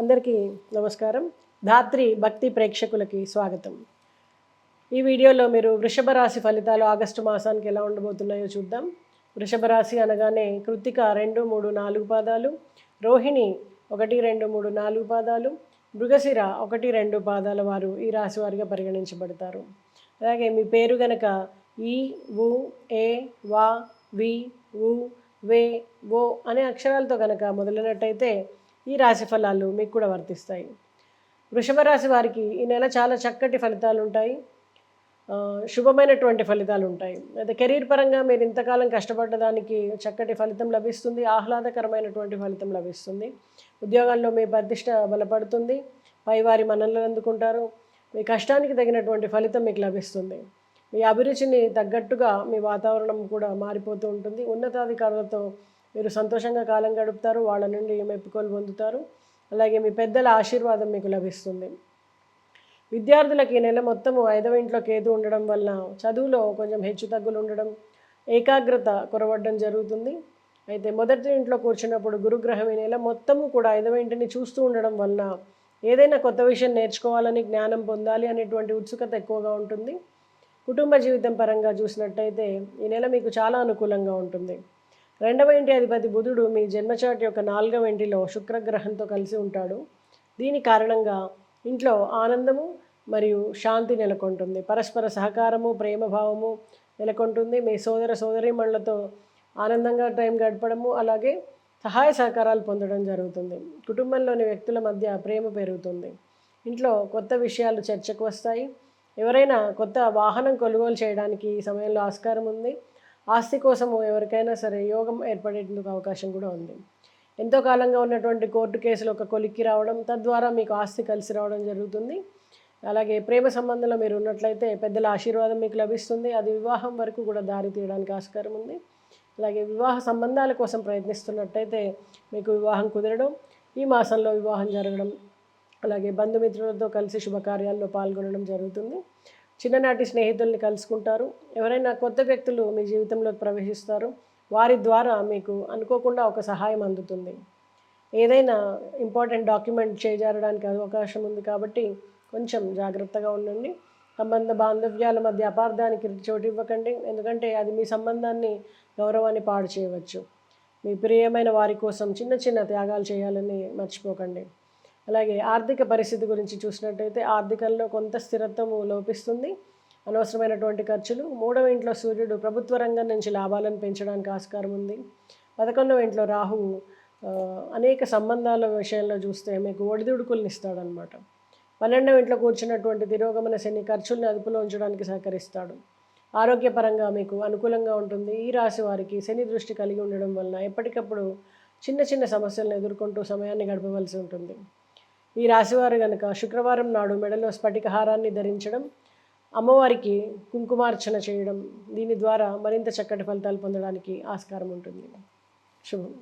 అందరికీ నమస్కారం. ధాత్రి భక్తి ప్రేక్షకులకి స్వాగతం. ఈ వీడియోలో మీరు వృషభ రాశి ఫలితాలు ఆగస్టు మాసానికి ఎలా ఉండబోతున్నాయో చూద్దాం. వృషభ రాశి అనగానే కృత్తిక 2, 3, 4 పాదాలు, రోహిణి 1, 2, 3, 4 పాదాలు, మృగశిర 1, 2 పాదాల వారు ఈ రాశి వారిగా పరిగణించబడతారు. అలాగే మీ పేరు గనక ఈ, ఉ, ఏ, వా, వి, ఉ, వే, ఓ అనే అక్షరాలతో కనుక మొదలైనట్టయితే ఈ రాశి ఫలాలు మీకు కూడా వర్తిస్తాయి. వృషభ రాశి వారికి ఈ నెల చాలా చక్కటి ఫలితాలు ఉంటాయి, శుభమైనటువంటి ఫలితాలు ఉంటాయి. అయితే కెరీర్ పరంగా మీరు ఇంతకాలం కష్టపడ్డదానికి చక్కటి ఫలితం లభిస్తుంది, ఆహ్లాదకరమైనటువంటి ఫలితం లభిస్తుంది. ఉద్యోగాల్లో మీ ప్రతిష్ట బలపడుతుంది, పైవారి మన్ననలు అందుకుంటారు, మీ కష్టానికి తగినటువంటి ఫలితం మీకు లభిస్తుంది. మీ అభిరుచిని తగ్గట్టుగా మీ వాతావరణం కూడా మారిపోతూ ఉంటుంది. ఉన్నతాధికారులతో మీరు సంతోషంగా కాలం గడుపుతారు, వాళ్ళ నుండి మెప్పుకోలు పొందుతారు. అలాగే మీ పెద్దల ఆశీర్వాదం మీకు లభిస్తుంది. విద్యార్థులకి ఈ నెల మొత్తము 5వ ఇంట్లో కేతు ఉండడం వలన చదువులో కొంచెం హెచ్చు తగ్గులు ఉండడం, ఏకాగ్రత కొరవడడం జరుగుతుంది. అయితే మొదటి ఇంట్లో కూర్చున్నప్పుడు గురుగ్రహం ఈ నెల మొత్తము కూడా 5వ ఇంటిని చూస్తూ ఉండడం వలన ఏదైనా కొత్త విషయం నేర్చుకోవాలని, జ్ఞానం పొందాలి అనేటువంటి ఉత్సుకత ఎక్కువగా ఉంటుంది. కుటుంబ జీవితం పరంగా చూసినట్టయితే ఈ నెల మీకు చాలా అనుకూలంగా ఉంటుంది. 2వ ఇంటి అధిపతి బుధుడు మీ జన్మచార్ట్ యొక్క 4వ ఇంటిలో శుక్రగ్రహంతో కలిసి ఉంటాడు. దీని కారణంగా ఇంట్లో ఆనందము మరియు శాంతి నెలకొంటుంది. పరస్పర సహకారము, ప్రేమభావము నెలకొంటుంది. మీ సోదరీమణులతో ఆనందంగా టైం గడపడము, అలాగే సహాయ సహకారాలు పొందడం జరుగుతుంది. కుటుంబంలోని వ్యక్తుల మధ్య ప్రేమ పెరుగుతుంది. ఇంట్లో కొత్త విషయాలు చర్చకు వస్తాయి. ఎవరైనా కొత్త వాహనం కొనుగోలు చేయడానికి ఈ సమయంలో ఆస్కారం ఉంది. ఆస్తి కోసము ఎవరికైనా సరే యోగం ఏర్పడేందుకు అవకాశం కూడా ఉంది. ఎంతో కాలంగా ఉన్నటువంటి కోర్టు కేసులు ఒక కొలిక్కి రావడం, తద్వారా మీకు ఆస్తి కలిసి రావడం జరుగుతుంది. అలాగే ప్రేమ సంబంధంలో మీరు ఉన్నట్లయితే పెద్దల ఆశీర్వాదం మీకు లభిస్తుంది. అది వివాహం వరకు కూడా దారి తీయడానికి ఆస్కారం ఉంది. అలాగే వివాహ సంబంధాల కోసం ప్రయత్నిస్తున్నట్టయితే మీకు వివాహం కుదరడం, ఈ మాసంలో వివాహం జరగడం, అలాగే బంధుమిత్రులతో కలిసి శుభకార్యాల్లో పాల్గొనడం జరుగుతుంది. చిన్ననాటి స్నేహితుల్ని కలుసుకుంటారు. ఎవరైనా కొత్త వ్యక్తులు మీ జీవితంలోకి ప్రవేశిస్తారు, వారి ద్వారా మీకు అనుకోకుండా ఒక సహాయం అందుతుంది. ఏదైనా ఇంపార్టెంట్ డాక్యుమెంట్ చేజారడానికి అవకాశం ఉంది కాబట్టి కొంచెం జాగ్రత్తగా ఉండండి. బాంధవ్యాల మధ్య అపార్థానికి చోటు ఇవ్వకండి, ఎందుకంటే అది మీ సంబంధాన్ని, గౌరవాన్ని పాడు చేయవచ్చు. మీ ప్రియమైన వారి కోసం చిన్న చిన్న త్యాగాలు చేయాలని మర్చిపోకండి. అలాగే ఆర్థిక పరిస్థితి గురించి చూసినట్టయితే ఆర్థికంలో కొంత స్థిరత్వము లోపిస్తుంది. అనవసరమైనటువంటి ఖర్చులు. 3వ ఇంట్లో సూర్యుడు ప్రభుత్వ రంగం నుంచి లాభాలను పెంచడానికి ఆస్కారం ఉంది. 11వ ఇంట్లో రాహువు అనేక సంబంధాల విషయంలో చూస్తే మీకు ఒడిదుడుకులను ఇస్తాడనమాట. 12వ ఇంట్లో కూర్చున్నటువంటి తిరోగమన శని ఖర్చుల్ని అదుపులో ఉంచడానికి సహకరిస్తాడు. ఆరోగ్యపరంగా మీకు అనుకూలంగా ఉంటుంది. ఈ రాశి వారికి శని దృష్టి కలిగి ఉండడం వలన ఎప్పటికప్పుడు చిన్న చిన్న సమస్యలను ఎదుర్కొంటూ సమయాన్ని గడపవలసి ఉంటుంది. ఈ రాశివారు కనుక శుక్రవారం నాడు మెడలో స్ఫటికహారాన్ని ధరించడం, అమ్మవారికి కుంకుమార్చన చేయడం, దీని ద్వారా మరింత చక్కటి ఫలితాలు పొందడానికి ఆస్కారం ఉంటుంది. శుభం.